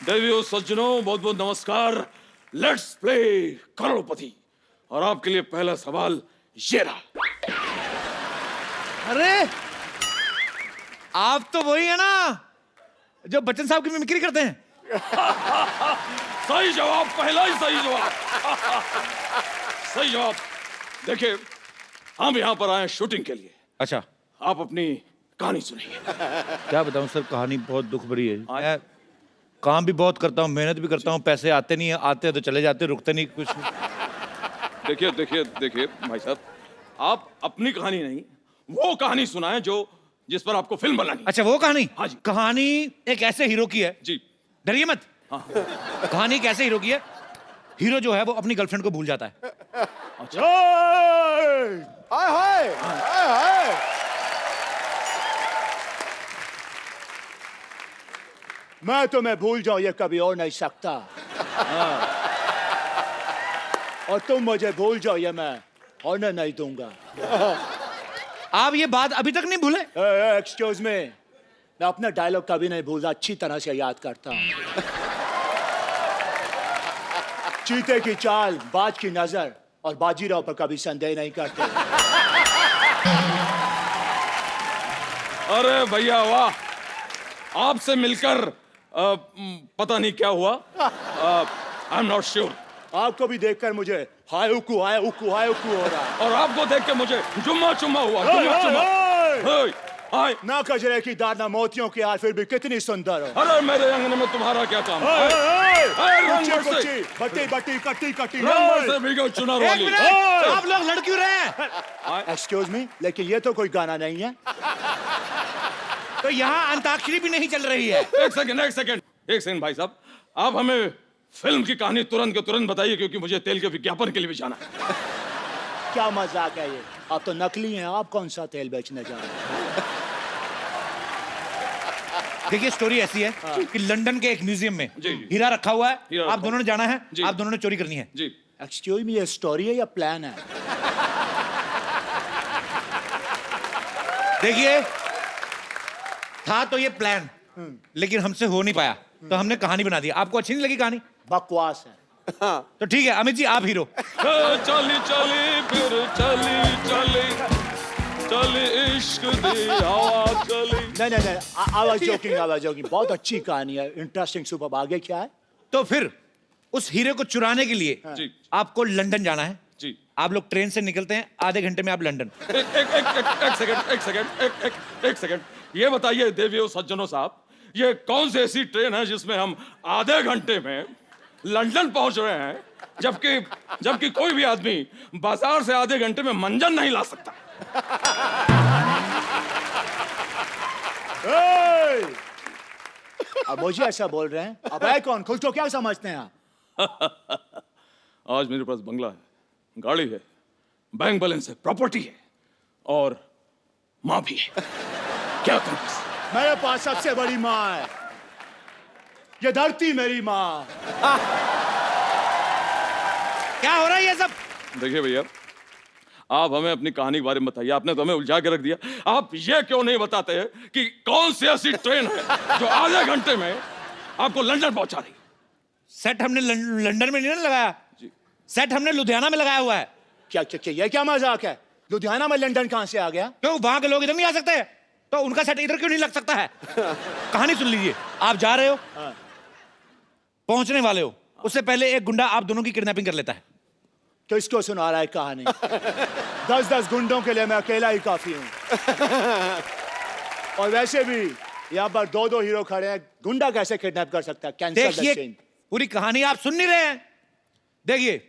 देवियों सज्जनों, बहुत बहुत नमस्कार। लेट्स प्ले करोड़पति। और आपके लिए पहला सवाल ये रहा। अरे आप तो वही है ना जो बच्चन साहब की मिमिक्री करते हैं। सही जवाब, पहला ही सही जवाब। सही जवाब। देखिए, हम यहाँ पर आए शूटिंग के लिए। अच्छा, आप अपनी कहानी सुनिए। क्या बताऊं सर, कहानी बहुत दुख भरी है। मैं काम भी बहुत करता हूँ, मेहनत भी करता हूँ, पैसे आते नहीं है, आते तो चले जाते, रुकते नहीं कुछ। देखिए देखिए देखिए भाई साहब, आप अपनी कहानी नहीं, वो कहानी सुनाएं जो जिस पर आपको फिल्म बनानी। अच्छा, वो कहानी। हाँ जी। कहानी एक ऐसे हीरो की है। जी। डरिए मत। हाँ। कहानी एक ऐसे हीरो की है, हीरो जो है वो अपनी गर्लफ्रेंड को भूल जाता है। अच्छा। हाय हाय हाय हाय। मैं तुम्हें भूल जाऊं ये कभी हो नहीं सकता। और तुम मुझे भूल जाओ ये मैं होने नहीं दूंगा। आप ये बात अभी तक नहीं भूले? एक्सक्यूज मी, मैं अपना डायलॉग कभी नहीं भूलता, अच्छी तरह से याद करता हूं। चीते की चाल, बाज की नजर और बाजीराव पर कभी संदेह नहीं करते। अरे भैया वाह, आपसे मिलकर पता नहीं क्या हुआ। I am not sure. आपको भी देखकर मुझे हाय उकू हो रहा है। और आपको देख के मुझे जुम्मा चुम्मा हुआ। जुम्मा चुम्मा। हाय। ना कजरे की दाना मोतियों की हार, फिर भी कितनी सुंदर हो। अरे मेरे अंगने में तुम्हारा क्या काम? बट्टी बट्टी कट्टी कट्टी से भीगो चुनार एक वाली। मिनट, आप लोग लड़ क्यों रहे हैं? एक्सक्यूज मी, लेकिन ये तो कोई गाना नहीं है। तो यहाँ अंताक्षरी भी नहीं चल रही है। एक सेकंड भाई साहब, आप हमें फिल्म की कहानी तुरंत के तुरंत बताइए, क्योंकि मुझे तेल के विज्ञापन के लिए भी जाना है। क्या मजाक है ये? आप तो नकली हैं, आप कौन सा तेल बेचने जा रहे हैं? देखिए, स्टोरी ऐसी है कि लंदन के एक म्यूजियम में हीरा रखा हुआ है। आप दोनों ने जाना है, आप दोनों ने चोरी करनी है। जी। एक्सक्यूज मी, ये स्टोरी है या प्लान है? देखिए, था तो ये प्लान, लेकिन हमसे हो नहीं पाया, तो हमने कहानी बना दी। आपको अच्छी नहीं लगी कहानी? बकवास है। तो ठीक है, अमित जी आप हीरो। चली चली फिर चली इश्क दी हवा चली। नहीं, आवाज जोकिंग। बहुत अच्छी कहानी है, इंटरेस्टिंग, सुपर। आगे क्या है? तो फिर उस हीरे को चुराने के लिए जी। आपको लंदन जाना है। जी। आप लोग ट्रेन से निकलते हैं, आधे घंटे में आप लंदन। एक सेकंड, ये बताइए देवियों सज्जनों साहब, ये कौन सी ऐसी ट्रेन है जिसमें हम आधे घंटे में लंदन पहुंच रहे हैं, जबकि कोई भी आदमी बाजार से आधे घंटे में मंजन नहीं ला सकता। अब मुझे ऐसा बोल रहे हैं? अब है कौन? खुद को क्या समझते हैं आप? आज मेरे पास बंगला है, गाड़ी है, बैंक बैलेंस है, प्रॉपर्टी है और माँ भी है। क्या करूं? मेरे पास सबसे बड़ी माँ है, ये धरती मेरी माँ। क्या हो रहा है ये सब? देखिए भैया, आप हमें अपनी कहानी के बारे में बताइए। आपने तो हमें उलझा के रख दिया। आप ये क्यों नहीं बताते हैं कि कौन सी ऐसी ट्रेन है जो आधे घंटे में आपको लंदन पहुंचा रही? सेट हमने लंदन में नहीं ना लगाया जी। सेट हमने लुधियाना में लगाया हुआ है। क्या ये क्या मजाक है? लुधियाना में लंदन कहां से आ गया? क्यों, वहां के लोग इधर नहीं आ सकते? तो उनका सेट इधर क्यों नहीं लग सकता है? कहानी सुन लीजिए। आप जा रहे हो, पहुंचने वाले हो, उससे पहले एक गुंडा आप दोनों की किडनैपिंग कर लेता है। किसको सुना रहा है कहानी? 10 गुंडों के लिए मैं अकेला ही काफी हूं। और वैसे भी यहाँ पर 2 हीरो खड़े हैं, गुंडा कैसे किडनैप कर सकता है? कैंसल द देखिए, सीन। पूरी कहानी आप सुन नहीं रहे हैं। देखिए,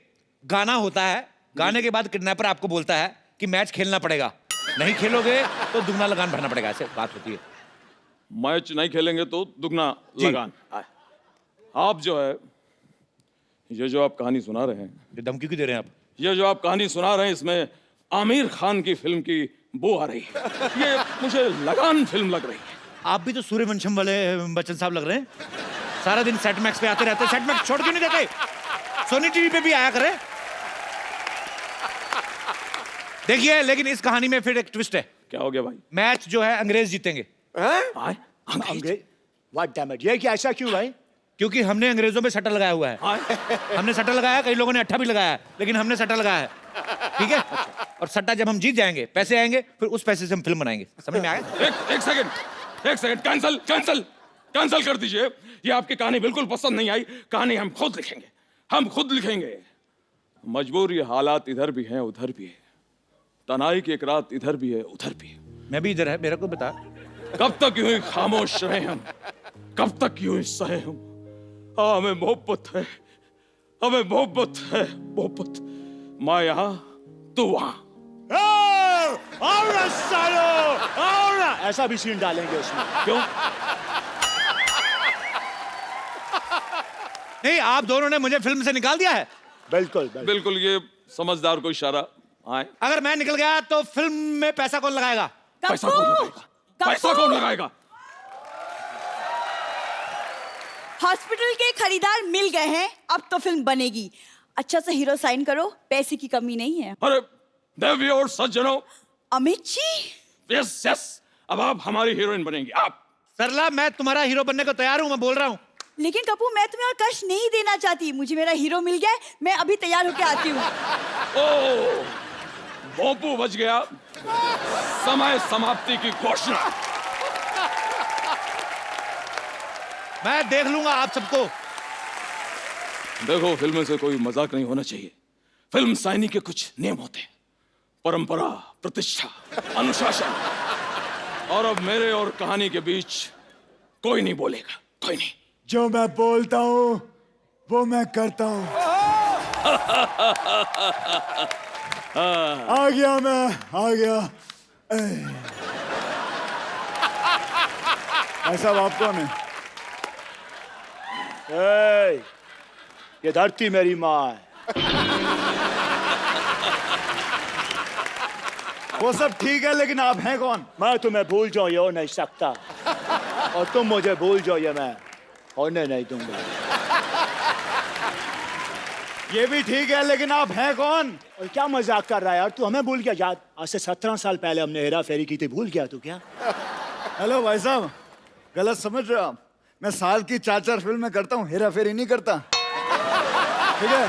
गाना होता है, गाने के बाद किडनैपर आपको बोलता है कि मैच खेलना पड़ेगा, नहीं खेलोगे तो दुगना लगान भरना पड़ेगा। ऐसे बात होती है। मैच नहीं खेलेंगे तो दुगना लगान। आप जो है, ये जो आप कहानी सुना रहे हैं, ये धमकी क्यों दे रहे हैं आप? ये जो आप कहानी सुना रहे हैं, इसमें आमिर खान की फिल्म की बू आ रही है। ये मुझे लगान फिल्म लग रही है। आप भी तो सूर्यवंशम वाले बच्चन साहब लग रहे हैं। सारा दिन सेट मैक्स पे आते रहते। सेट मैक्स छोड़ क्यों नहीं देते? सोनी टीवी पे भी आया करे। देखिए, लेकिन इस कहानी में फिर एक ट्विस्ट है। क्या हो गया भाई? मैच जो है अंग्रेज जीतेंगे। अंग्रेज? व्हाट डैम इट, ये क्या ऐसा क्यों भाई? क्योंकि हमने अंग्रेजों पे सट्टा लगाया हुआ है। हमने सट्टा लगाया, कई लोगों ने अट्ठा भी लगाया है, लेकिन हमने सट्टा लगाया है। ठीक है? और सट्टा जब हम जीत जाएंगे, पैसे आएंगे, फिर उस पैसे से हम फिल्म बनाएंगे। समझ में आया? एक सेकंड, कैंसल कर दीजिए। ये आपकी कहानी बिल्कुल पसंद नहीं आई। कहानी हम खुद लिखेंगे। मजबूरी हालात इधर भी हैं उधर भी है, तनाई की एक रात इधर भी है उधर भी है। मैं भी इधर है, मेरा को बता। कब तक यूं ही खामोश रहे हम, कब तक यूं ही सहे हम? हमें मोहब्बत है, मोहब्बत। मैं यहाँ, तू वहाँ। ऐसा भी सीन डालेंगे उसमें। क्यों? नहीं, आप दोनों ने मुझे फिल्म से निकाल दिया है। बिल्कुल, ये समझदार को इशारा आए। अगर मैं निकल गया तो फिल्म में पैसा कौन लगाएगा? पैसा कौन लगाएगा? हॉस्पिटल के खरीदार मिल गए हैं, अब तो फिल्म बनेगी। अच्छा से हीरो साइन करो, पैसे की कमी नहीं है। अरे देवी और सज्जनों, अमित जी, यस, अब आप हमारी हीरोइन बनेंगी। आप। सरला, मैं तुम्हारा हीरो बनने को तैयार हूं, मैं बोल रहा हूं। लेकिन कपूर, मैं तुम्हें और कष्ट नहीं देना चाहती। मुझे मेरा हीरो मिल गया है, मैं अभी तैयार होके आती हूँ। ओ, भोंपू बच गया। समय समाप्ति की घोषणा। मैं देख लूंगा आप सबको। देखो, फिल्म से कोई मजाक नहीं होना चाहिए। फिल्म साइनी के कुछ नियम होते हैं, परंपरा, प्रतिष्ठा, अनुशासन। और अब मेरे और कहानी के बीच कोई नहीं बोलेगा, कोई नहीं। जो मैं बोलता हूँ वो मैं करता हूँ। आ गया। ऐसा बाप कौन है? ये धरती मेरी माँ है। वो सब ठीक है, लेकिन आप हैं कौन? मैं तुम्हें भूल जाऊं ये हो नहीं सकता, और तुम मुझे भूल जाओ ये मैं होने नहीं दूंगा। ये भी ठीक है, लेकिन आप हैं कौन? और क्या मजाक कर रहा है यार तू? हमें भूल गया? याद, आज से 17 साल पहले हमने हेरा फेरी की थी, भूल गया तू क्या? हेलो भाई साहब, गलत समझ रहे हो आप। मैं साल की 4 फिल्में करता हूँ, हेरा फेरी नहीं करता। ठीक है?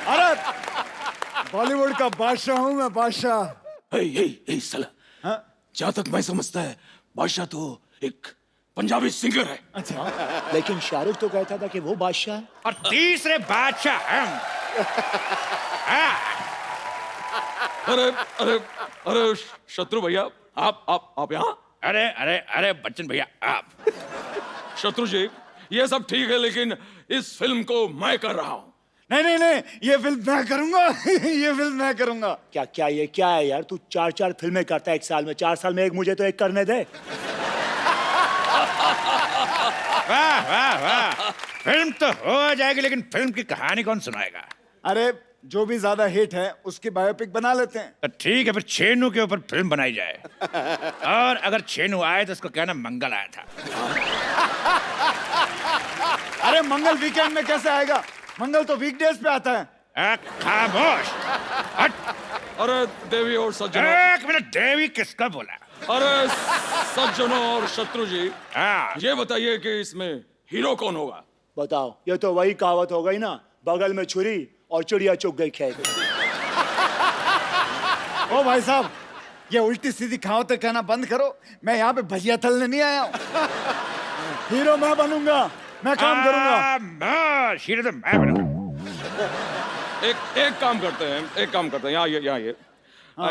अरे बॉलीवुड का बादशाह हूँ मैं, बादशाह। हे साला, हाँ? जहाँ तक मैं समझता है, बादशाह तो एक पंजाबी सिंगर है। अच्छा, लेकिन शाहरुख तो कहता था कि वो बादशाह है। और तीसरे बादशाह हम। अरे शत्रु भैया, आप यहाँ? अरे बच्चन भैया, आप। शत्रु जी, ये सब ठीक है, लेकिन इस फिल्म को मैं कर रहा हूँ। नहीं, ये फिल्म मैं करूंगा। ये फिल्म मैं करूंगा। क्या ये क्या है यार? तू 4 फिल्में करता है एक साल में, 4 साल में एक मुझे तो एक करने दे। वाह। फिल्म तो हो जाएगी, लेकिन फिल्म की कहानी कौन सुनाएगा? अरे जो भी ज्यादा हिट है उसकी बायोपिक बना लेते हैं। तो ठीक है, फिर छेनू के ऊपर फिल्म बनाई जाए। और अगर छेनू आए तो उसको कहना मंगल आया था। अरे मंगल वीकेंड में कैसे आएगा? मंगल तो वीकडेज पे आता है। खामोश। हट। अरे देवी और सज्जनों, एक मिनट, देवी किसका बोला? अरे सज्जनों और शत्रु जी, हाँ। ये बताइए कि इसमें हीरो कौन होगा? बताओ, ये तो वही कहावत हो गई ना, बगल में छुरी और चिड़िया चुग गई खेत। ओ भाई साहब, ये उल्टी सीधी कहावतें कहना बंद करो। मैं यहाँ पे भजिया तलने नहीं आया हूँ। हीरो मैं बनूंगा, मैं काम करूंगा। हीरो तो मैं बनूंगा। एक काम करते हैं, यहाँ ये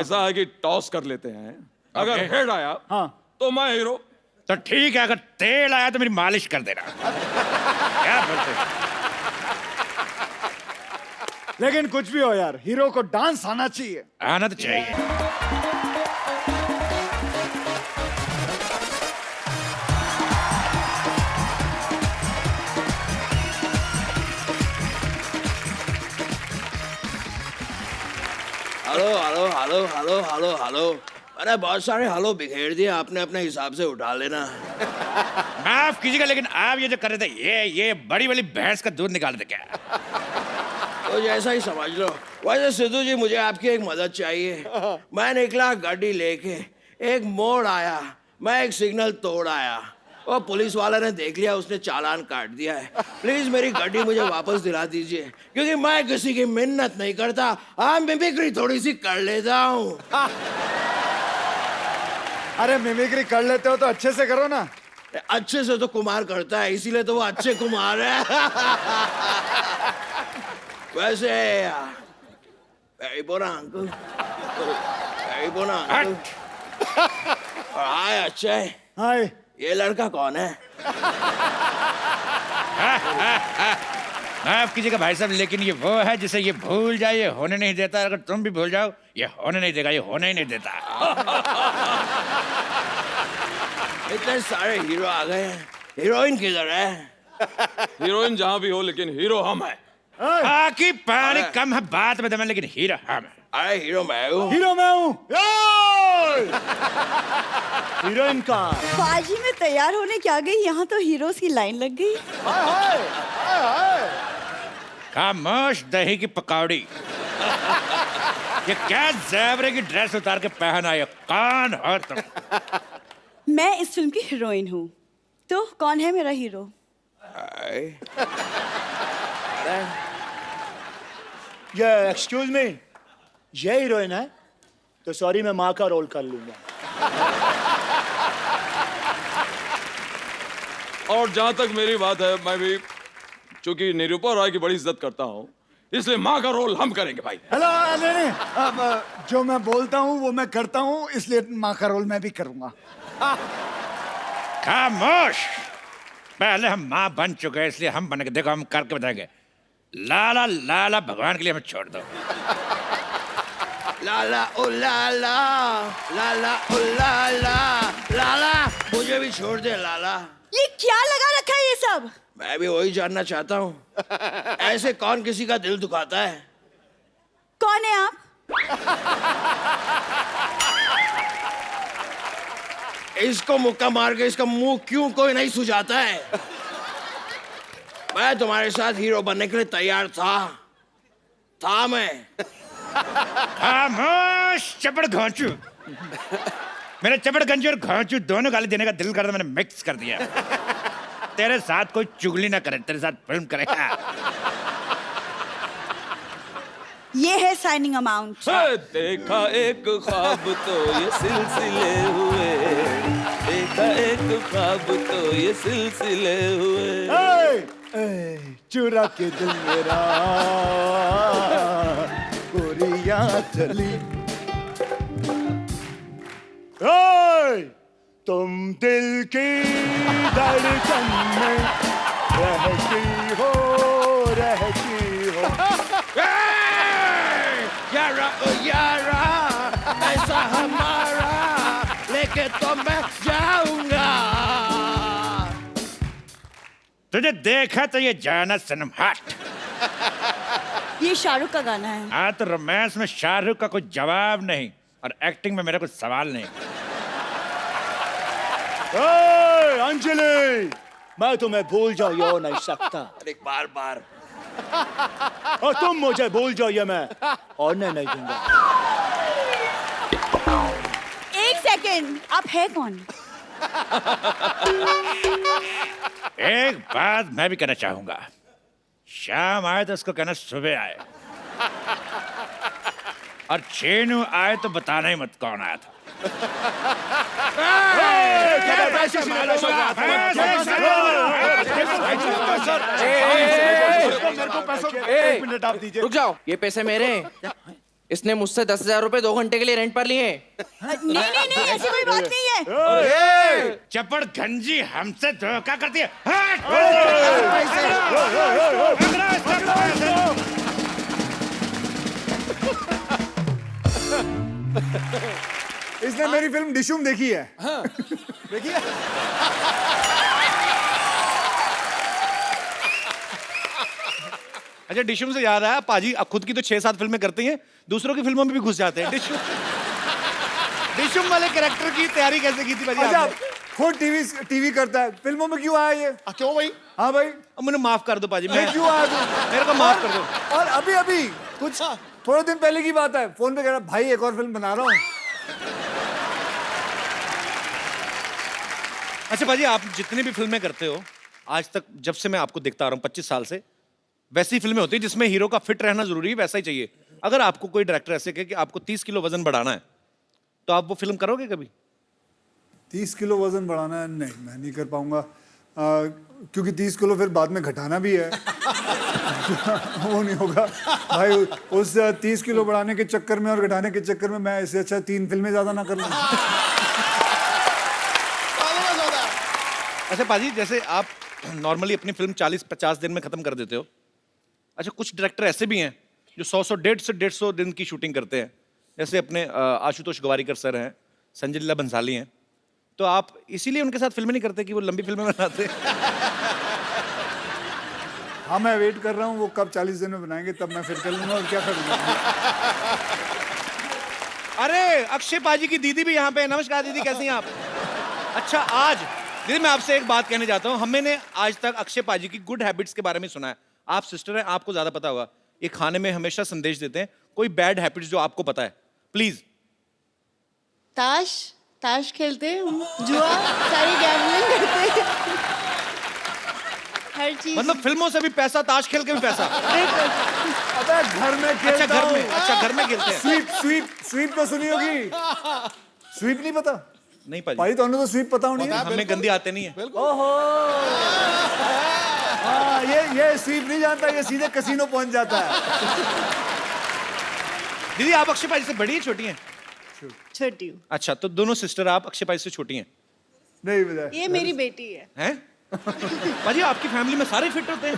ऐसा है कि टॉस कर लेते हैं। अगर हेड आया हाँ तो मैं हीरो। तो ठीक है, अगर तेल आया तो मेरी मालिश कर देना। क्या बोलते हैं? लेकिन कुछ भी हो यार, हीरो को डांस आना चाहिए। आना तो चाहिए। हेलो। अरे बहुत सारे हेलो बिखेर दिए आपने, अपने हिसाब से उठा लेना। माफ कीजिएगा, लेकिन आप ये जो कर रहे थे, ये बड़ी वाली भैंस का दूध निकाल रहे थे क्या? तो जैसा ही समझ लो। वैसे सिद्धू जी, मुझे आपकी एक मदद चाहिए। मैं निकला गाड़ी लेके, एक मोड़ आया, मैं एक सिग्नल तोड़ आया। वो पुलिस वाला ने देख लिया, उसने चालान काट दिया है। प्लीज मेरी गाड़ी मुझे वापस दिला दीजिए, क्योंकि मैं किसी की मिन्नत नहीं करता, हाँ मिमिक्री थोड़ी सी कर लेता हूँ। अरे मिमिक्री कर लेते हो तो अच्छे से करो ना। अच्छे से तो कुमार करता है, इसीलिए तो वो अच्छे कुमार है। वैसे very bona uncle, very bona uncle। हाय अक्षय, हाय। ये लड़का कौन है? माफ कीजिएगा भाई साहब, लेकिन ये वो है जिसे ये भूल जाए ये होने नहीं देता। अगर तुम भी भूल जाओ ये होने नहीं देगा, ये होने ही नहीं देता। इतने सारे हीरो आ गए हैं, हीरोइन किधर है? हीरोइन जहां भी हो, लेकिन हीरो हम हैं। बाकी पानी कम है बात में दम, लेकिन हीरो हम है। अरे हीरो मैं हूँ। हीरो मैं हूँ। हीरोइन का। बाजी में तैयार होने क्या गई, यहाँ तो हीरोज की लाइन लग गई। खामोश दही की पकौड़ी। ये क्या ज़ेबरे की ड्रेस उतार के पहन आए, कौन हो तुम? मैं इस फिल्म की हीरोइन हूँ, तो कौन है मेरा हीरो? ये एक्सक्यूज मी, ये हीरोइन है तो सॉरी मैं माँ का रोल कर लूंगा। और जहां तक मेरी बात है, मैं भी चूंकि निरूपा रॉय की बड़ी इज्जत करता हूं, इसलिए माँ का रोल हम करेंगे भाई। हेलो, नहीं, अब जो मैं बोलता हूँ वो मैं करता हूँ, इसलिए माँ का रोल मैं भी करूँगा। खामोश, पहले हम माँ बन चुके हैं, इसलिए हम बनेंगे। देखो हम करके बताएंगे। लाला लाला भगवान के लिए हमें छोड़ दो। लाला ओ लाला, लाला ओ लाला, लाला मुझे भी छोड़ दे लाला। ये क्या लगा रखा है ये सब? मैं भी वही जानना चाहता हूँ, ऐसे कौन किसी का दिल दुखाता है? कौन है आप? इसको मुक्का मार के इसका मुंह क्यों कोई नहीं सुझाता है? मैं तुम्हारे साथ हीरो बनने के लिए तैयार था मैं। खामोश चपड़ घोंचू। मेरे चपड़ गंजी और घोंचू दोनों गाली देने का दिल करता, मैंने मिक्स कर दिया। तेरे साथ कोई चुगली ना करे, तेरे साथ फिल्म करेगा। ये है साइनिंग अमाउंट। देखा एक ख्वाब तो ये सिलसिले हुए, देखा एक ख्वाब तो ये सिलसिले हुए। चुरा के दिल मेरा गोरिया चली। तुम दिल की धड़कन में रहती हो, रहती हो। यारा ओ यारा, ऐसा हमारा लेके तो मैं जाऊंगा। तुझे देखा तो ये जाना सनम हट। ये शाहरुख का गाना है। हाँ तो रोमांस में शाहरुख का कोई जवाब नहीं, और एक्टिंग में मेरा कोई सवाल नहीं। अंजलि, मैं तुम्हें भूल जाओ ये हो नहीं सकता, अरे बार बार और तुम मुझे भूल जाओ ये मैं होने नहीं दूंगा। एक सेकेंड, आप है कौन? एक बात मैं भी कहना चाहूंगा, शाम आए तो उसको कहना सुबह आए, और चेनू आए तो बताना ही मत कौन आया था। एक मिनट आप दीजिए। रुक जाओ, ये पैसे मेरे हैं। इसने मुझसे 10,000 रुपए 2 घंटे के लिए रेंट पर लिए। नहीं नहीं नहीं, ऐसी कोई बात नहीं है। चपड़ गंजी हमसे धोखा करती है। इसने मेरी फिल्म डिशुम देखी है। देखी है? अच्छा, डिशुम से याद आया, पाजी अब खुद की तो 6-7 फिल्में करते हैं, दूसरों की फिल्मों में भी घुस जाते हैं। डिशुम वाले कैरेक्टर की तैयारी कैसे की थी पाजी अच्छा, आपने? खुद टीवी करता है, फिल्मों में क्यों आया ये? क्यों भाई? हाँ भाई, अब मुझे माफ कर दो पाजी, मैं क्यों आया तू? मेरे को माफ कर दो। और अभी कुछ थोड़े दिन पहले की बात है, फोन पे कह रहा भाई एक और फिल्म बना रहा हूँ। अच्छा पाजी, आप जितनी भी फिल्में करते हो आज तक, जब से मैं आपको देखता आ रहा हूँ 25 साल से, वैसी फिल्में होती है जिसमें हीरो का फिट रहना जरूरी है, वैसा ही चाहिए। अगर आपको कोई डायरेक्टर ऐसे कहे कि आपको 30 किलो वजन बढ़ाना है, तो आप वो फिल्म करोगे कभी? 30 किलो वजन बढ़ाना है? नहीं, मैं नहीं कर पाऊंगा, क्योंकि 30 किलो फिर बाद में घटाना भी है। वो नहीं होगा भाई, उस 30 किलो बढ़ाने के चक्कर में और घटाने के चक्कर में मैं इससे अच्छा 3 फिल्में ज्यादा ना कर लूं। अच्छा पाजी, जैसे आप नॉर्मली अपनी फिल्म 40-50 दिन में खत्म कर देते हो। अच्छा, कुछ डायरेक्टर ऐसे भी हैं जो 100 150 दिन की शूटिंग करते हैं, जैसे अपने आशुतोष गवारीकर सर हैं, संजय लीला बंसाली हैं। तो आप इसीलिए उनके साथ फिल्में नहीं करते कि वो लंबी फिल्में बनाते हैं? हाँ, मैं वेट कर रहा हूँ वो कब 40 दिन में बनाएंगे, तब मैं फिर कर लूंगा। और क्या करूँगा? अरे अक्षय पाजी की दीदी भी यहाँ पे है। नमस्कार दीदी, कैसी हैं आप? अच्छा, आज दीदी मैं आपसे एक बात कहने चाहता हूँ। हमने आज तक अक्षय पाजी की गुड हैबिट्स के बारे में सुना है। आप सिस्टर हैं, आपको ज्यादा पता होगा। ये खाने में हमेशा संदेश देते हैं। कोई बैड हैबिट्स जो आपको पता है, प्लीज। ताश खेलते हैं, जुआ, सारी गैम्बलिंग करते हैं, हर चीज। मतलब फिल्मों से भी पैसा, ताश खेल के भी पैसा। अबे घर में खेलता अच्छा, घर में, हूँ। अच्छा घर में खेलते हैं। स्वीप तो सुनी होगी। स्वीप नहीं पता? नहीं पाजी। भाई तो तो स्वीप पता होनी है। हमें गंदी आते नहीं है। ओहो, हाँ, ये स्वीप नहीं जानता, ये सीधे कसीनो पहुंच जाता है। दीदी आप अक्षय पाजी से बड़ी है छोटी हैं? छोटी हूँ। अच्छा, तो दोनों सिस्टर आप अक्षय पाजी से छोटी हैं? नहीं पता। ये मेरी बेटी है। हैं? पाजी आपकी फैमिली में सारे फिट होते हैं।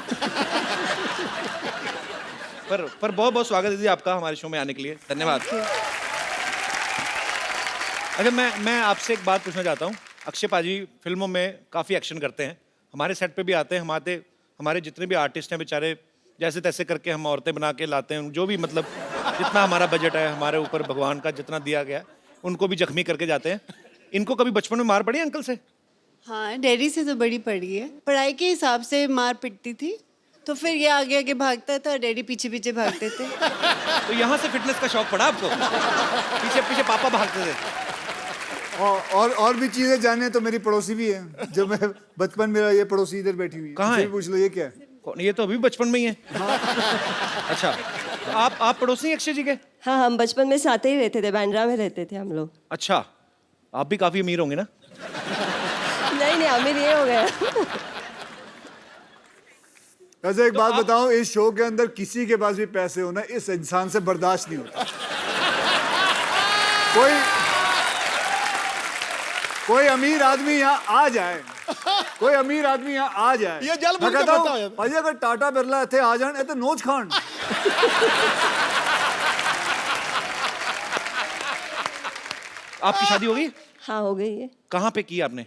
पर बहुत बहुत स्वागत है दीदी आपका हमारे शो में आने के लिए, धन्यवाद। अच्छा, मैं आपसे एक बात पूछना चाहता हूँ। अक्षय पाजी फिल्मों में काफ़ी एक्शन करते हैं, हमारे सेट पे भी आते हैं। हमारे जितने भी आर्टिस्ट हैं बेचारे, जैसे तैसे करके हम औरतें बना के लाते हैं, जो भी मतलब जितना हमारा बजट है, हमारे ऊपर भगवान का जितना दिया गया, उनको भी जख्मी करके जाते हैं। इनको कभी बचपन में मार पड़ी अंकल से? हाँ, डैडी से तो बड़ी पड़ी है। पढ़ाई के हिसाब से मार पिटती थी, तो फिर ये आगे आगे भागता था, डैडी पीछे पीछे भागते थे। तो यहाँ से फिटनेस का शौक पड़ा आपको? पीछे पीछे पापा भागते थे। और भी चीजें जाने तो मेरी पड़ोसी भी है, जो मैं बचपन मेरा ये पड़ोसी इधर बैठी हुई है। कहाँ है? पूछ लो, ये क्या है? ये तो अभी बचपन में ही है। अच्छा, तो आप पड़ोसी हैं अक्षय जी के? हाँ, हम बचपन में साथ ही रहते थे, बांद्रा में रहते थे हम लोग। अच्छा, आप भी काफी अमीर होंगे ना? नहीं, अमीर ये हो गया। वैसे एक बात बताऊं, इस शो के अंदर किसी के पास भी पैसे होना इस इंसान से बर्दाश्त नहीं होता। कोई अमीर आदमी यहाँ आ जाए, कोई अमीर आदमी यहाँ आ जाए, ये जल मैं भर के कहता हूं, बताओ यार। भाई अगर टाटा बिरला थे आ जाए तो नोच खान। आपकी शादी हो गई? हाँ, हो गई है। कहाँ पे की आपने?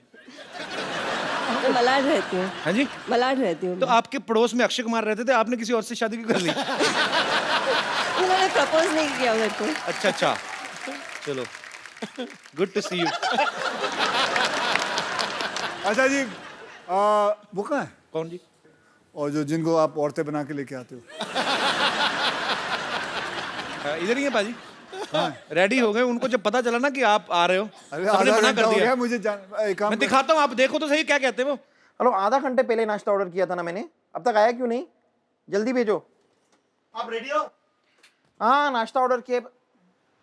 मैं मलाड रहती हूँ। हाँ जी, मलाड रहती हूँ। तो आपके पड़ोस में अक्षय कुमार रहते थे, आपने किसी और से शादी क्यों कर ली? उन्होंने प्रपोज नहीं किया मेरे को। अच्छा, चलो, गुड टू सी यू। अच्छा जी, वो कहाँ है? कौन जी? और जिनको आप औरतें बना के लेके आते हो? इधर ही है पाजी। रेडी हो गए, उनको जब पता चला ना कि आप आ रहे हो, अरे सबने आधा मना घंटा कर हो दिया। गया मुझे एक काम मैं दिखाता हूँ, आप देखो तो सही क्या कहते हैं वो। हेलो, आधा घंटे पहले नाश्ता ऑर्डर किया था ना मैंने, अब तक आया क्यों नहीं? जल्दी भेजो। आप रेडी हो? हाँ, नाश्ता ऑर्डर किया।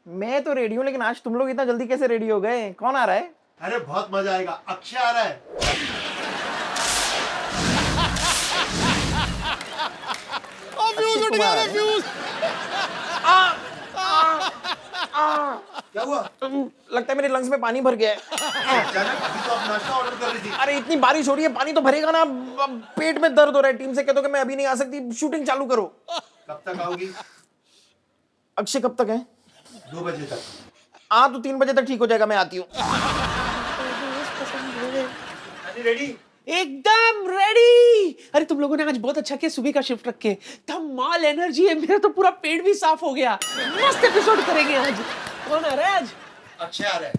मैं तो रेडी हूँ, लेकिन आज तुम लोग इतना जल्दी कैसे रेडी हो गए? कौन आ रहा है? अरे बहुत मजा आएगा, अक्षय आ रहा है। अक्षय कुमार आ रहा है। क्या हुआ? लगता है मेरे लंग्स में पानी भर गया है। अचानक अभी तो आप नाश्ता ऑर्डर कर रही थी। अरे इतनी बारिश हो रही है, पानी तो भरेगा ना। अब पेट में दर्द हो रहा है। टीम से कह दो कि मैं अभी नहीं आ सकती, शूटिंग चालू करो। कब तक आओगी? अक्षय कब तक है? 2 बजे तक। हाँ, तो 3 बजे तक ठीक हो जाएगा, मैं आती हूँ। रेडी? एकदम रेडी। अरे तुम लोगों ने आज बहुत अच्छा किया, सुबह का शिफ्ट रख के। धमाल एनर्जी है, मेरा तो पूरा पेट भी साफ हो गया। मस्त एपिसोड करेंगे आज। कौन आ रहा है आज? अक्षय आ रहा है।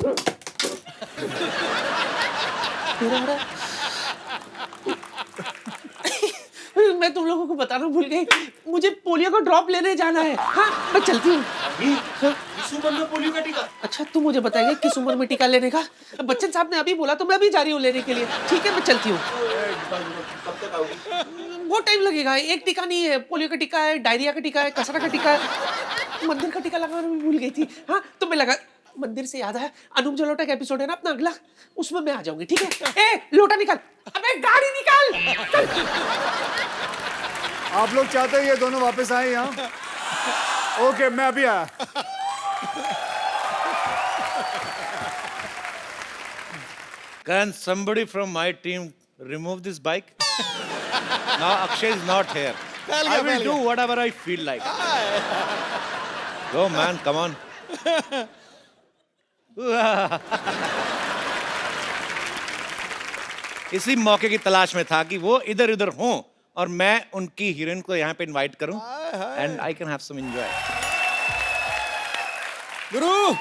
मैं तुम लोगों को बताना भूल गई, मुझे पोलियो का ड्रॉप लेने जाना है। हाँ, मैं चलती हूँ। किस उम्र में पोलियो का टीका? अच्छा तू मुझे बताएगा किस उम्र में टीका लेने का? बच्चन साहब ने अभी बोला तो मैं अभी जा रही हूँ लेने के लिए। ठीक है मैं चलती हूँ। कब तक आओगी? बहुत टाइम लगेगा। एक टीका नहीं है, पोलियो का टीका है, डायरिया का टीका है, कसरा का टीका है। मंदिर का टीका लगाना मैं भूल गई थी। हाँ तो मैं लगा, मंदिर से याद है अनूप जलोटा का एपिसोड है ना अपना अगला, उसमें मैं आ जाऊंगी। ठीक है। ए लोटा निकाल, अबे गाड़ी निकाल। आप लोग चाहते हैं ये दोनों वापस आए यहाँ? ओके मैं अभी आया। Can somebody from my team remove this bike? Now Akshay is not here. I will do whatever I feel like. Go man, come on. इसी मौके की तलाश में था कि वो इधर उधर हों और मैं उनकी हीरोइन को यहाँ पे इनवाइट करूं and I can have some enjoy. Guru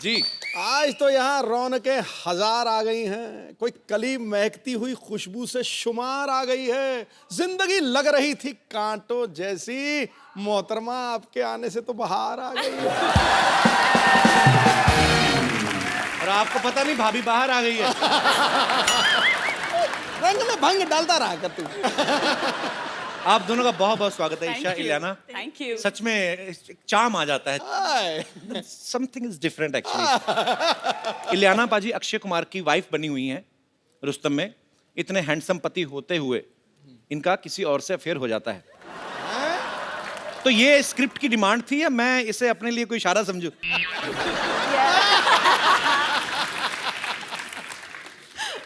ji आज तो यहाँ रौनकें हजार आ गई हैं, कोई कली महकती हुई खुशबू से शुमार आ गई है। जिंदगी लग रही थी कांटों जैसी, मोहतरमा आपके आने से तो बाहर आ गई है। और आपको पता नहीं भाभी बाहर आ गई है। रंग में भंग डालता रहा कर तू। आप दोनों का बहुत बहुत स्वागत है ईशा, इलियाना। Thank you. सच में एक चार्म आ जाता है। Something is different actually. Ileana पाजी अक्षय कुमार की वाइफ बनी हुई हैं रुस्तम में। इतने हैंडसम पति होते हुए इनका किसी और से अफेयर हो जाता है। तो ये स्क्रिप्ट की डिमांड थी या मैं इसे अपने लिए कोई इशारा समझूं?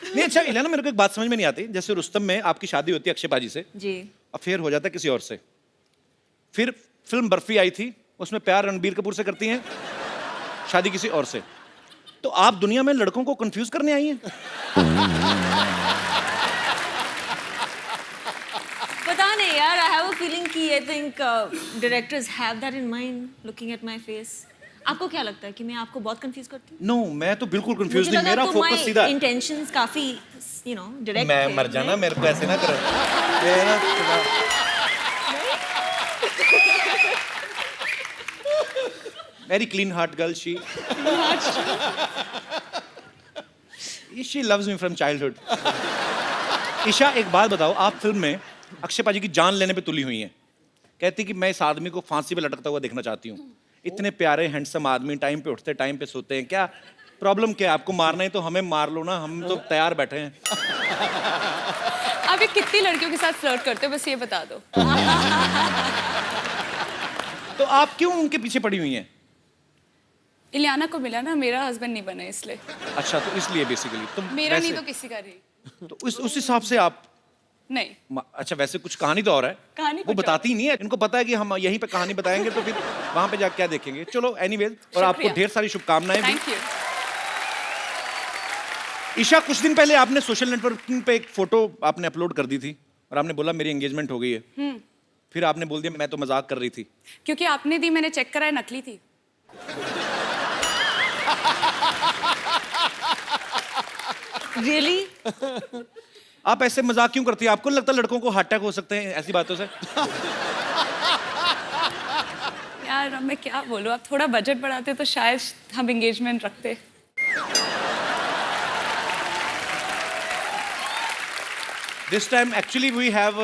नहीं अच्छा इलियाना, मेरे को एक बात समझ में नहीं आती। जैसे रुस्तम में आपकी शादी होती है अक्षय पाजी से जी, अफेयर हो जाता है किसी और से। फिर फिल्म बर्फी आई थी, उसमें प्यार रणबीर कपूर से करती हैं, शादी किसी और से। तो आप दुनिया में लड़कों को कंफ्यूज करने आई हैं? पता नहीं यार, आई हैव अ फीलिंग कि I think directors have that in mind looking at my face. आपको क्या लगता है कि मैं आपको बहुत कंफ्यूज करती हूँ? नो मैं तो बिल्कुल कंफ्यूज नहीं, मेरा फोकस सीधा। इंटेंशंस काफी यू नो डायरेक्ट। मैं मर जाना, मेरे को ऐसे ना करो। Very clean heart girl she. She loves me from childhood. Isha एक बात बताओ, आप फिल्म में अक्षय पाजी की जान लेने पे तुली हुई हैं। कहती कि मैं इस आदमी को फांसी पे लटकता हुआ देखना चाहती हूँ। इतने प्यारे हैंडसम आदमी, टाइम पे उठते टाइम पे सोते हैं, क्या प्रॉब्लम क्या है? आपको मारना है तो हमें मार लो ना, हम तो तैयार बैठे हैं। आप ये कितनी लड़कियों के साथ फ्लर्ट करते हो बस ये बता दो। तो आप क्यों उनके पीछे पड़ी हुई हैं? इलियाना को मिला ना, मेरा हस्बैंड नहीं बना इसलिए। अच्छा तो इसलिए बेसिकली तुम मेरा वैसे, नहीं तो किसी का नहीं। तो उस हिसाब से आप नहीं। अच्छा वैसे कुछ कहानी तो और है, कहानी वो कुछ बताती ही नहीं है। इनको पता है कि हम यहीं पे कहानी बताएंगे तो फिर वहां पे जाके क्या देखेंगे। चलो एनीवेज, और आपको ढेर सारी शुभकामनाएं भी। Thank you. ईशा कुछ दिन पहले आपने सोशल नेटवर्किंग पे एक फोटो आपने अपलोड कर दी थी और आपने बोला मेरी एंगेजमेंट हो गई है। फिर आपने बोल दिया मैं तो मजाक कर रही थी। क्योंकि आपने दी, मैंने चेक कराया, नकली थी। रियली? आप ऐसे मजाक क्यों करती है? आपको नहीं लगता लड़कों को हार्ट अटैक हो सकते हैं ऐसी बातों से? यार अब मैं क्या बोलूं, आप थोड़ा बजट बढ़ाते तो शायद हम एंगेजमेंट रखते। This time actually we have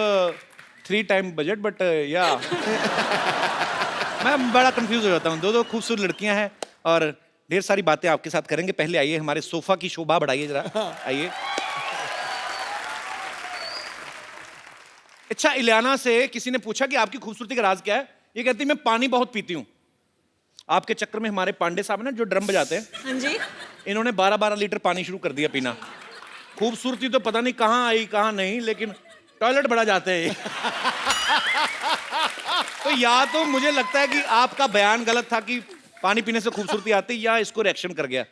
3 times budget but yeah मैं बड़ा कंफ्यूज हो जाता हूँ। दो खूबसूरत लड़कियां हैं और ढेर सारी बातें आपके साथ करेंगे। पहले आइए हमारे सोफा की शोभा बढ़ाइए जरा, आइए। अच्छा इलियाना से किसी ने पूछा कि आपकी खूबसूरती का राज क्या है? ये कहती मैं पानी बहुत पीती हूँ। आपके चक्कर में हमारे पांडे साहब ना जो ड्रम बजाते हैं, हाँ जी, इन्होंने 12-12 लीटर पानी शुरू कर दिया पीना। खूबसूरती तो पता नहीं कहाँ आई कहाँ नहीं, लेकिन टॉयलेट बड़ा जाते हैं। तो या तो मुझे लगता है कि आपका बयान गलत था कि पानी पीने से खूबसूरती आती, या इसको रिएक्शन कर गया।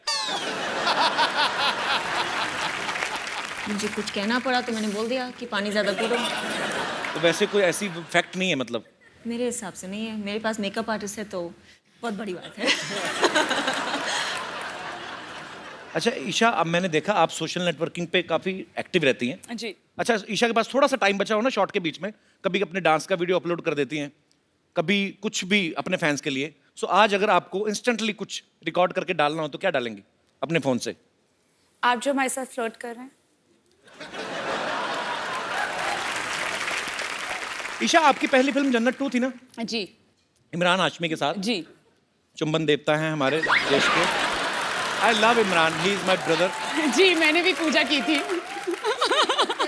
मुझे कुछ कहना पड़ा तो मैंने बोल दिया कि पानी ज्यादा पी लो। तो वैसे कोई ऐसी फैक्ट नहीं है मतलब? मेरे हिसाब से नहीं है, मेरे पास मेकअप आर्टिस्ट है तो बहुत बड़ी बात है। अच्छा ईशा, अब मैंने देखा आप सोशल नेटवर्किंग पे काफी एक्टिव रहती हैं। जी। अच्छा ईशा के पास थोड़ा सा टाइम बचा हो ना शॉर्ट के बीच में, कभी अपने डांस का वीडियो अपलोड कर देती हैं, कभी कुछ भी अपने फैंस के लिए। सो आज अगर आपको इंस्टेंटली कुछ रिकॉर्ड करके डालना हो तो क्या डालेंगे अपने फोन से? आप जो हमारे साथ फ्लर्ट कर रहे हैं। ईशा, आपकी पहली फिल्म जन्नत 2 थी ना? जी इमरान हाशमी के साथ। जी। चुंबन देवता हैं हमारे देश के। I love Imran, he is my brother. जी, मैंने भी पूजा की थी।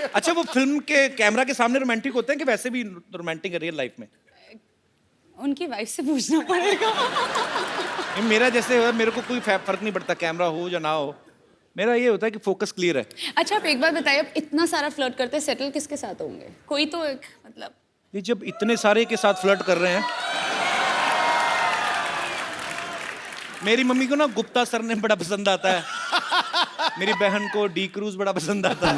अच्छा, वो फिल्म के कैमरा के सामने रोमांटिक होते हैं कि वैसे भी रोमांटिक है रियल लाइफ में? उनकी वाइफ से पूछना पड़ेगा। मेरा जैसे है, मेरे को कोई फर्क नहीं पड़ता कैमरा हो या ना हो, मेरा ये होता है कि फोकस क्लियर है। अच्छा, आप एक बार बताइए, आप इतना सारा फ्लर्ट करते हैं, सेटल किसके साथ होंगे? कोई तो एक मतलब। ये जब इतने सारे के साथ फ्लर्ट कर रहे हैं, मेरी मम्मी को ना गुप्ता सर ने बड़ा पसंद आता है, मेरी बहन को डी क्रूज बड़ा पसंद आता है।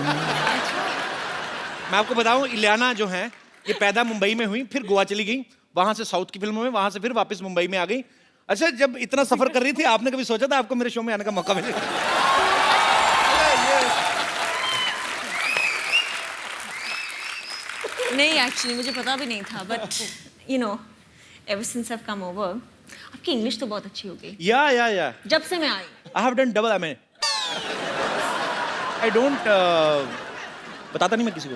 मैं आपको बताऊं, इलियाना जो है ये पैदा मुंबई में हुई, फिर गोवा चली गई, वहां से साउथ की फिल्मों में, वहां से फिर वापस मुंबई में आ गई। अच्छा, जब इतना सफर कर रही थी, आपने कभी सोचा था आपको मेरे शो में आने का मौका मिलेगा? नहीं, एक्चुअली मुझे पता भी नहीं था, but you know ever since I have come over, आपकी इंग्लिश तो बहुत अच्छी हो गई। या जब से मैं आई। I have done double MA. I don't बताता नहीं मैं किसी को,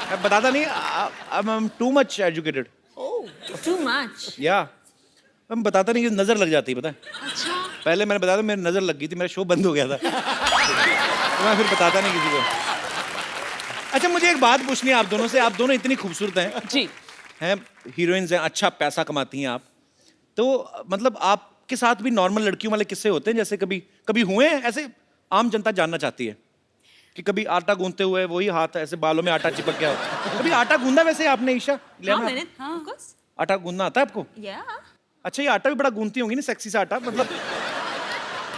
मैं बताता नहीं, I am too much educated. Too much? या मैं बताता नहीं कि नजर लग जाती है, पता है? अच्छा। पहले मैंने बताया था, मेरी नजर लग गई थी, मेरा शो बंद हो गया था। तो मैं फिर बताता नहीं किसी को। अच्छा, मुझे एक बात पूछनी है आप दोनों से, आप दोनों इतनी खूबसूरत हैं जी, हैं हीरोइंस हैं, अच्छा पैसा कमाती हैं आप, तो मतलब आपके साथ भी नॉर्मल लड़कियों वाले किस्से होते हैं? जैसे कभी हुए हैं ऐसे? आम जनता जानना चाहती है कि कभी आटा गूंथते हुए वही हाथ ऐसे बालों में आटा चिपक गया हो, कभी आटा गूंदा वैसे आपने? ईशा, हाँ, मैंने, हाँ, of course। आटा गूंदना आता है आपको? या। अच्छा, ये आटा भी बड़ा गूंथती होंगी ना, सेक्सी सा आटा, मतलब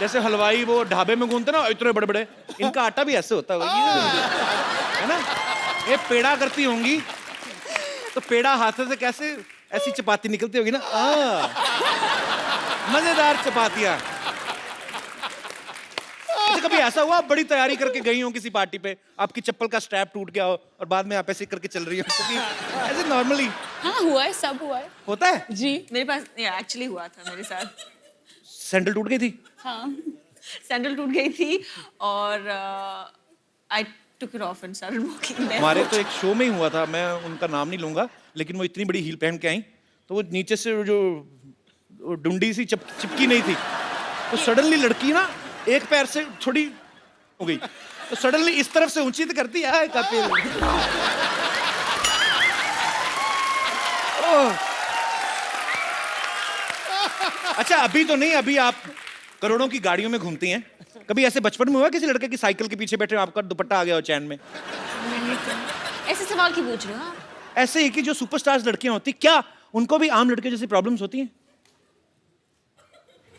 जैसे हलवाई वो ढाबे में गूंथते ना इतने बड़े बड़े, इनका आटा भी ऐसे होता है ना? ये पेड़ा करती होंगी, तो पेड़ा हाथ से कैसे ऐसी चपाती निकलती होगी ना, मजेदार चपातियां। अच्छा, कभी ऐसा हुआ आप बड़ी तैयारी करके गई हो किसी पार्टी पे, आपकी चप्पल का स्ट्रैप टूट गया हो और बाद में आप ऐसे करके चल रही हो, तो ऐसे नॉर्मली? हाँ, हुआ है, सब हुआ है। होता है जी, मेरे पास एक्चुअली हुआ था मेरे साथ। सैंडल टूट गई थी? हाँ, सैंडल टूट गई थी और I took it off and started walking. हमारे तो एक शो में ही हुआ था, मैं उनका नाम नहीं लूंगा, लेकिन वो इतनी बड़ी हील पहन के आई, तो वो नीचे से जो डुंडी सी चिपकी नहीं थी, तो सडनली लड़की ना एक पैर से थोड़ी हो गई, तो सडनली इस तरफ से ऊंची तो करती है कपिल। अच्छा, अभी तो नहीं, अभी आप करोड़ों की गाड़ियों में घूमती हैं, कभी ऐसे बचपन में हुआ किसी लड़के की साइकिल के पीछे बैठे हो, आपका दुपट्टा आ गया हो चैन में? ऐसे सवाल क्यों पूछ रहे हो आप? ऐसे ही कि जो सुपरस्टार्स लड़कियां होती, क्या उनको भी आम लड़के जैसी प्रॉब्लम्स होती हैं?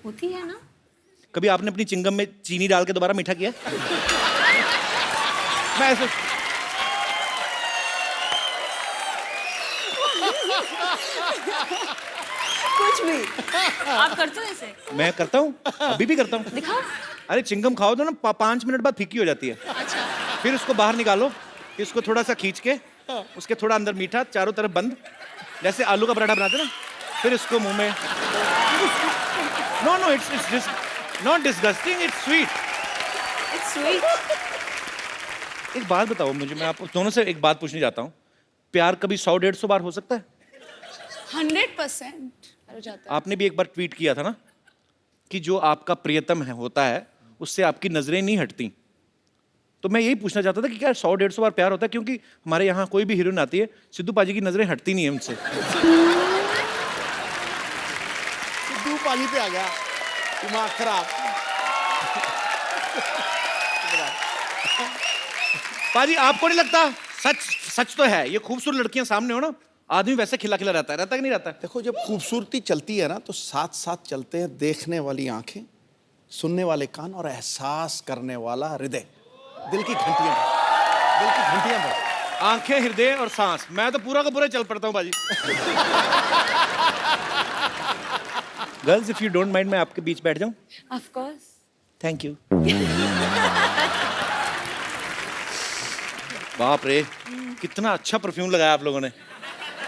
होती है ना। कभी आपने अपनी चिंगम में चीनी डाल के दोबारा मीठा किया? मैं ऐसे कुछ भी आप करते हो ऐसे? मैं करता हूँ, अभी भी करता हूँ। दिखाओ। अरे, चिंगम खाओ तो ना 5 मिनट बाद फीकी हो जाती है। अच्छा। फिर उसको बाहर निकालो, इसको थोड़ा सा खींच के, उसके थोड़ा अंदर मीठा, चारों तरफ बंद, जैसे आलू का पराठा बनाते ना, फिर इसको मुंह में। No, it's not disgusting, it's sweet. It's sweet. एक बात बताओ मुझे, मैं आप दोनों से एक बात पूछने जाता हूँ, प्यार कभी 100-150 बार हो सकता है? 100% हो जाता है। आपने भी एक बार ट्वीट किया था ना कि जो आपका प्रियतम है होता है, उससे आपकी नजरें नहीं हटती, तो मैं यही पूछना चाहता था कि क्या 100-150 बार प्यार होता है? क्योंकि हमारे यहाँ कोई भी हीरोइन आती है, सिद्धू पाजी की नजरें हटती नहीं है उनसे। सिद्धू पाजी पे आ गया, दिमाग खराब। पाजी, आपको नहीं लगता? सच तो है, ये खूबसूरत लड़कियां सामने हो ना, आदमी वैसे खिला खिला रहता है कि नहीं रहता? देखो, जब खूबसूरती चलती है ना, तो साथ साथ चलते हैं देखने वाली आंखें, सुनने वाले कान और एहसास करने वाला हृदय। दिल की घंटियां बज। आंखें, हृदय और सांस, मैं तो पूरा का पूरा चल पड़ता हूँ बाजी। Girls, if you don't mind, मैं आपके बीच बैठ जाऊं? Of course. Thank you. बाप रे, कितना अच्छा परफ्यूम लगाया आप लोगों ने।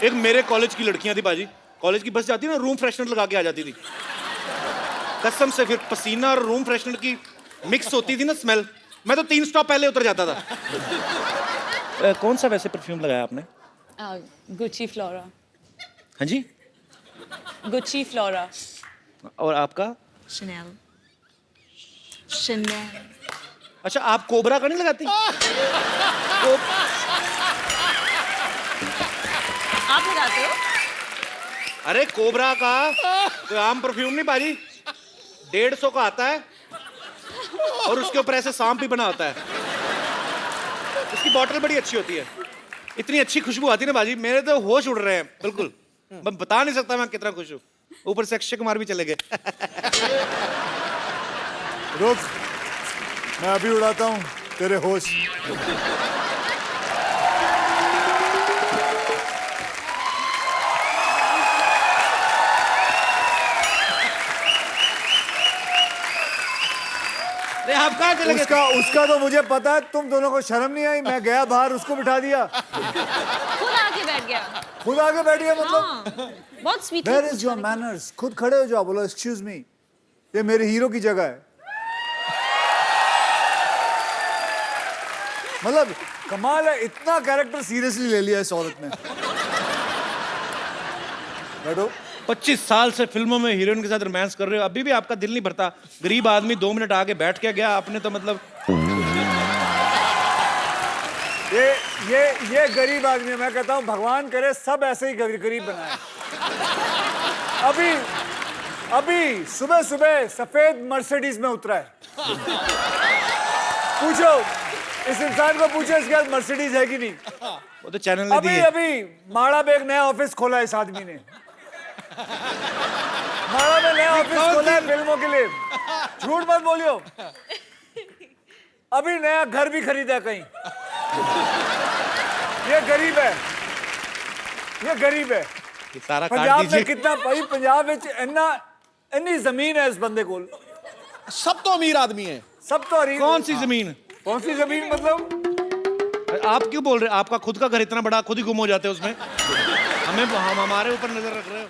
एक मेरे कॉलेज की लड़कियां थी बाजी, कॉलेज की बस जाती है ना, रूम फ्रेशनर लगा के आ जाती थी कसम से। फिर पसीना और रूम फ्रेशनर की मिक्स होती थी ना स्मेल, मैं तो 3 स्टॉप पहले उतर जाता था। कौन सा वैसे परफ्यूम लगाया आपने? Gucci Flora. हाँ जी। Gucci Flora. और आपका? शनेल। शनेल। अच्छा, आप कोबरा का नहीं लगाती? आप लगाते हो? अरे कोबरा का कोई आम परफ्यूम नहीं बाजी, 150 का आता है और उसके ऊपर ऐसे सांप भी बना होता है। उसकी बॉटल बड़ी अच्छी होती है, इतनी अच्छी खुशबू आती है ना बाजी, मेरे तो होश उड़ रहे हैं बिल्कुल। मैं बता नहीं सकता मैं कितना खुश हूँ। ऊपर से अक्षय कुमार भी चले गए। रुक, मैं अभी उड़ाता हूँ तेरे होश। आप कहाँ चले गए? उसका तो मुझे पता है, तुम दोनों को शर्म नहीं आई? मैं गया बाहर, उसको बिठा दिया, खुद आके बैठ गया। खुद आगे बैठ गया। मतलब हाँ, बहुत sweet. Where is your manners? खुद खड़े हो जाओ, बोलो एक्सक्यूज मी, ये मेरे हीरो की जगह है। मतलब कमाल है, इतना कैरेक्टर सीरियसली ले लिया इस औरत ने। बैठो। 25 साल से फिल्मों में हीरोइन के साथ रोमांस कर रहे हो, अभी भी आपका दिल नहीं भरता? गरीब आदमी 2 मिनट आके बैठ के गया, आपने तो मतलब। ये गरीब आदमी, मैं कहता हूँ भगवान करे सब ऐसे ही गरीब बनाए। अभी सुबह सुबह सफेद मर्सिडीज में उतरा है। पूछो इस इंसान को, पूछो इसके पास मर्सिडीज है कि नहीं। वो तो चैनल ने दी है। अभी माड़ा में एक नया ऑफिस खोला है इस आदमी ने। माड़ा में नया ऑफिस खोला है फिल्मों के लिए, झूठ मत बोलियो। अभी नया घर भी खरीदा कहीं। ये गरीब है, ये गरीब है। ये सारा काट पंजाब दीजिए। में कितना भाई, पंजाब में इतनी जमीन है इस बंदे को। सब तो अमीर आदमी है। सब तो कौन सी जमीन? कौन सी जमीन मतलब? आप क्यों बोल रहे हैं? आपका खुद का घर इतना बड़ा, खुद ही गुम हो जाते हैं उसमें। हम हमारे ऊपर नजर रख रहे हो।